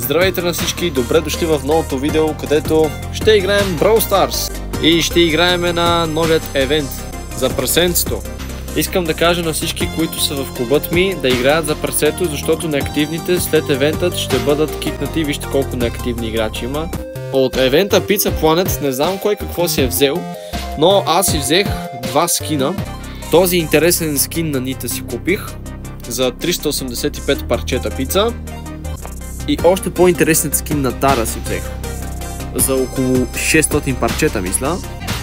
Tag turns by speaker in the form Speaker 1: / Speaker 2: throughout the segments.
Speaker 1: Здравейте на всички, добре дошли в новото видео, където ще играем Brawl Stars и ще играем на новият евент за прасенцето. Искам да кажа на всички, които са в клубът ми, да играят за прасето, защото неактивните след евентът ще бъдат кикнати. Вижте колко неактивни играчи има. От евента Pizza Planet не знам кой какво си е взел, но аз си взех два скина. Този интересен скин на Нита си купих за 385 парчета пица. И още по-интересният скин на Тара си взех за около 600 парчета, мисля.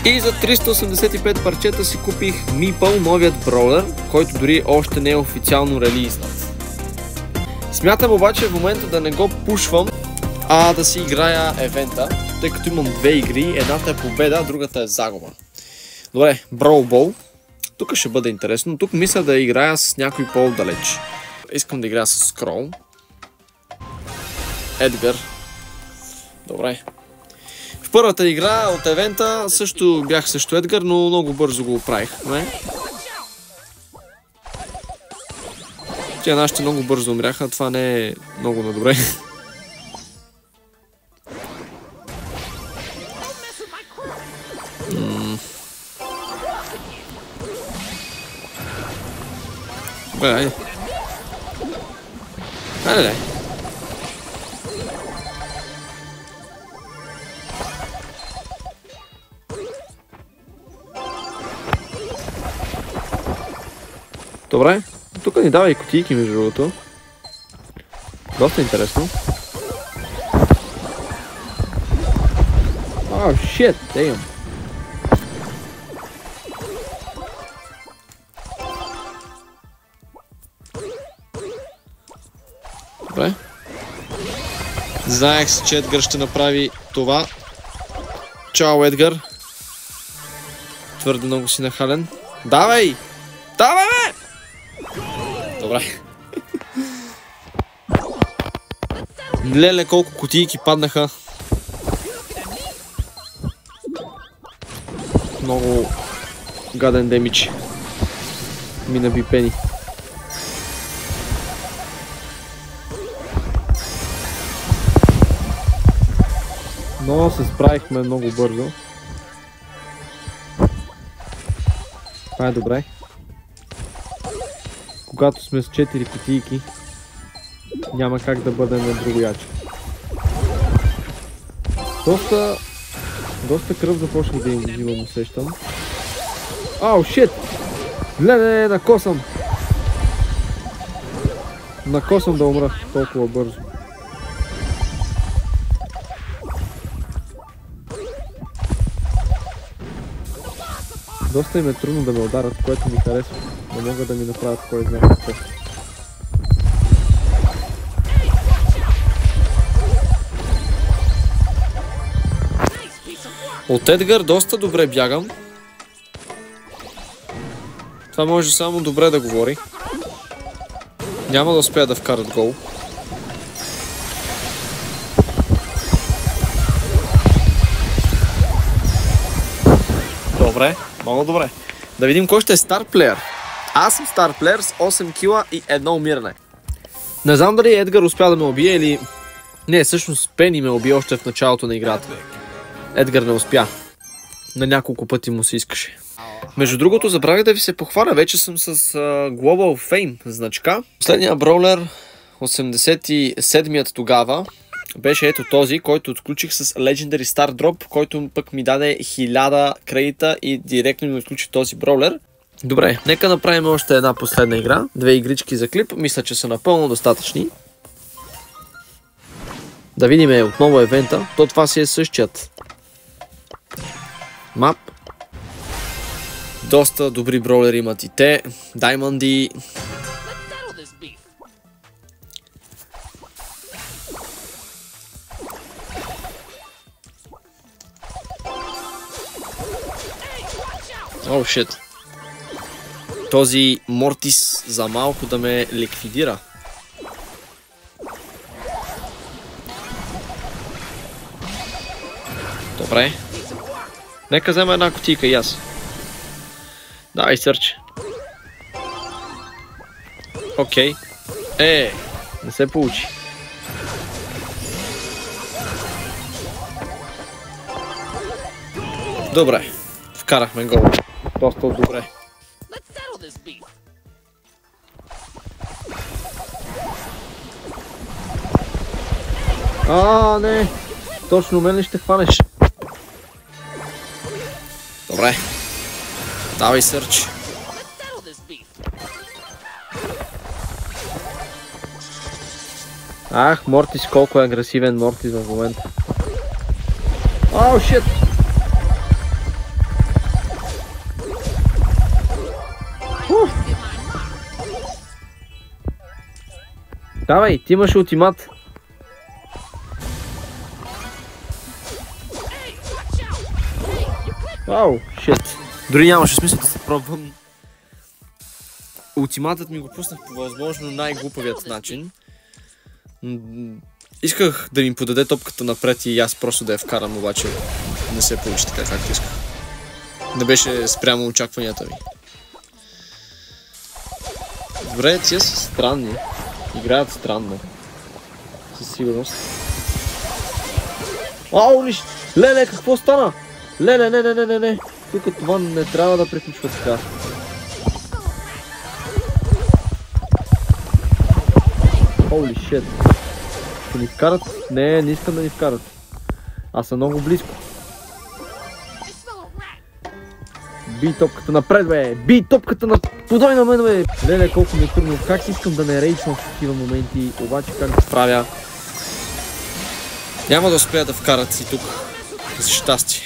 Speaker 1: И за 385 парчета си купих Meeple, новият броулер, който дори още не е официално релизнат. Смятам обаче в момента да не го пушвам, а да си играя евента, тъй като имам две игри. Едната е победа, другата е загуба. Добре, Brawl Ball. Тук ще бъде интересно. Тук мисля да играя с някой по-далеч. Искам да играя с Скрол. Едгар. Добре. В първата игра от евента също бях също Едгар, но много бързо го оправих. Тя нашите много бързо умряха, това не е много на добре. Добре, айде. Айде. Добре, тук ни дава и кутийки между другото. Доста интересно. Oh shit, damn. Добре. Знаех си, че Едгар ще направи това. Чао, Едгар. Твърде много си нахален. Давай! Давай, бе! Добре. Леле, колко кутийки паднаха. Много гаден демидж ми наби Пени. Но се справихме много бързо. Това е добре. Когато сме с 4 кутийки, няма как да бъдем на другояче. Доста кръв започнах да им взимам, усещам. Ау, шит! Не, накосам! Накосам да умра толкова бързо. Доста им е трудно да ме ударят, което ми харесва. Не могат да ми направят кой знае какво. От Едгар доста добре бягам. Това може само добре да говори. Няма да успея да вкарат гол. Добре, много добре. Да видим кой ще е стар плеер. Аз съм стар плеер с 8 кила и едно умиране. Не знам дали Едгар успя да ме убие или... Не, всъщност Пени ме убие още в началото на играта. Едгар не успя. На няколко пъти му се искаше. Между другото, забравих да ви се похваля. Вече съм с Global Fame значка. Последният броулер, 87-ят тогава, беше ето този, който отключих с Legendary Star Drop, който пък ми даде 1000 кредита и директно ми отключи този броулер. Добре, нека направим още една последна игра. Две игрички за клип. Мисля, че са напълно достатъчни. Да видим отново евента. То това си е същият мап. Доста добри броулери имат и те. Даймонди. О, шит. Този Мортис за малко да ме ликвидира. Добре. Нека взема една кутийка и аз. Давай, сърче. Окей. Не се получи. Добре, вкарахме гол. Доста добре. Не. Точно мен ли ще хванеш? Добре. Давай, Сърч. Мортис, колко е агресивен Мортис в момента. Шит! Давай, ти имаш ултимат. Шит. Дори нямаше смисъл да се пробвам. Ултиматът ми го пуснах по възможно най-глупавият начин. Исках да ми подаде топката напред и аз просто да я вкарам, обаче не се получи така, както исках. Не беше спрямо очакванията ми. Добре, тия са странни. Играят странно. Със сигурност. Леле, какво стана? Не. Тук това не трябва да приключва така. Holy shit. Ще ни вкарат? Не искам да ни вкарат. Аз съм много близко. Би топката напред, бе! Би топката на... Подай на мен, бе! Леле, колко ми е трудно. Как искам да не рейчвам в такива моменти, обаче как да правя? Няма да успея да вкарат и тук. За щастие.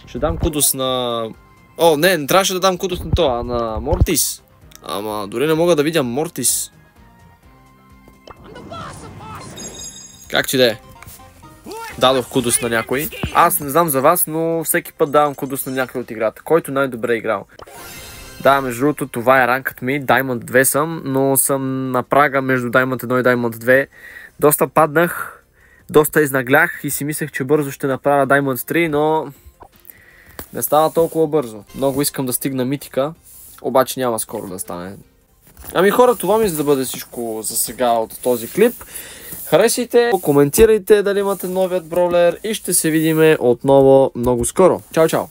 Speaker 1: Ще дам кудос на... не трябваше да дам кудос на това, а на Мортис. Ама дори не мога да видя Мортис. Както и да е. Дадох кудос на някой. Аз не знам за вас, но всеки път давам кудос на някой от играта, който най-добре е играл. Да, между другото, това е ранкът ми. Diamond 2 съм, но съм на прага между Diamond 1 и Diamond 2. Доста паднах, доста изнаглях и си мислех, че бързо ще направя Diamond 3, но не става толкова бързо. Много искам да стигна митика, обаче няма скоро да стане. Ами хора, това ми за да бъде всичко за сега от този клип. Харесайте, коментирайте дали имате новият броулер и ще се видим отново много скоро. Чао, чао!